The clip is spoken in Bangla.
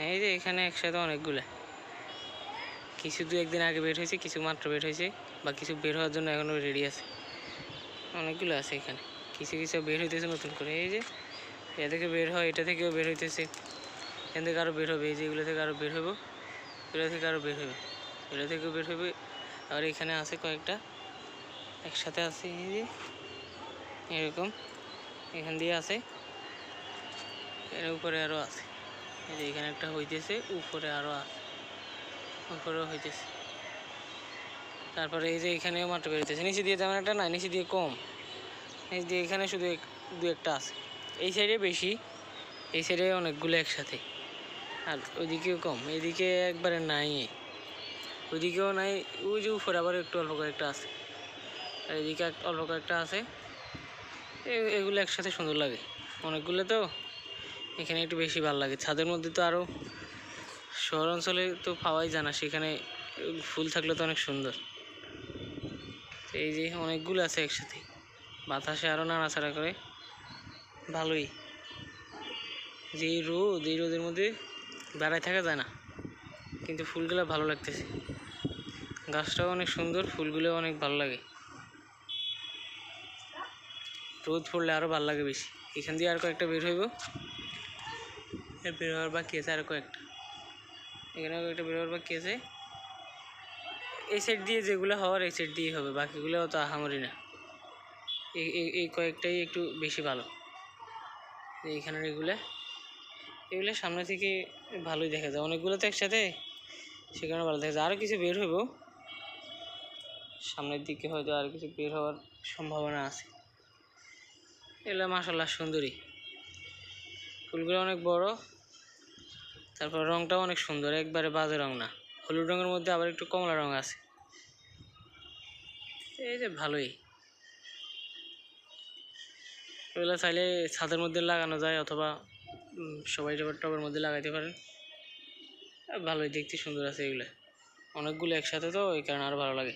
এই যে এখানে একসাথে অনেকগুলো, কিছু দু একদিন আগে বের হয়েছে, কিছু মাত্র বের হয়েছে, বা কিছু বের হওয়ার জন্য এখনও রেডি আছে। অনেকগুলো আছে এখানে, কিছু কিছু বের হইতেছে নতুন করে। এই যে এ থেকে বের হয়, এটা থেকেও বের হইতেছে, এখান থেকে আরও বের হবে। এই যে এগুলো থেকে আরও বের হবো, এগুলো থেকে আরও বের হবে, এগুলো থেকেও বের হবে। আর এখানে আছে কয়েকটা একসাথে আছে, এই যে এরকম এখান দিয়ে আছে, এর উপরে আরও আছে। এই যে এখানে একটা হইতেছে, উপরে আরও আছে, উপরেও হইতেছে। তারপরে এই যে এখানেও মাত্র বেরোতেছে, নিচে দিয়ে তেমন একটা না, নিচে দিয়ে কম, নিচে দিয়ে এখানে শুধু দু একটা আছে। এই সাইডে বেশি, এই সাইডে অনেকগুলো একসাথে, আর ওইদিকেও কম, এইদিকে একবারে নাই, ওইদিকেও নাই। ওই যে উপরে আবার একটু অল্প কয়েকটা আছে, আর এদিকে অল্প কয়েকটা আছে। এগুলো একসাথে সুন্দর লাগে, অনেকগুলো তো এখানে একটু বেশি ভালো লাগে। ছাদের মধ্যে তো আরও, শহর অঞ্চলে তো পাওয়াই যায় না, সেখানে ফুল থাকলে তো অনেক সুন্দর। এই যে অনেকগুলো আছে একসাথে, বাতাসে আরও নাড়াচাড়া করে, ভালোই। যে এই রোদের মধ্যে দাঁড়ায় থাকা যায় না, কিন্তু ফুলগুলো ভালো লাগতেছে, গাছটাও অনেক সুন্দর, ফুলগুলো অনেক ভালো লাগে। রোদ পড়লে আরও ভালো লাগে বেশি। এখান দিয়ে আর কয়েকটা বের হইব, বের হওয়ার বাকি আছে আর কয়েকটা, এখানেও কয়েকটা বের হওয়ার বাকি আছে। এই সাইড দিয়ে যেগুলো হওয়ার এই সাইড দিয়ে হবে, বাকিগুলো তো আহামরি না। এই কয়েকটাই একটু বেশি ভালো। এইখানের এগুলো সামনে থেকে ভালোই দেখা যায়, অনেকগুলো তো একসাথে, সেখানে ভালো দেখা যায়। আরও কিছু বের হইব সামনের দিকে, হয়তো আর কিছু বের হওয়ার সম্ভাবনা আছে। এগুলো মাশাআল্লাহ সুন্দরী, ফুলগুলো অনেক বড়, তারপর রংটাও অনেক সুন্দর, একবারে বাজে রং না, হলুদ রঙের মধ্যে আবার একটু কমলা রং আছে। এই যে ভালোই, এগুলো চাইলে ছাদের মধ্যে লাগানো যায়, অথবা সবাই টবের মধ্যে লাগাইতে পারেন। ভালোই দেখতে সুন্দর আছে এগুলো, অনেকগুলো একসাথে তো এই কারণে আরও ভালো লাগে।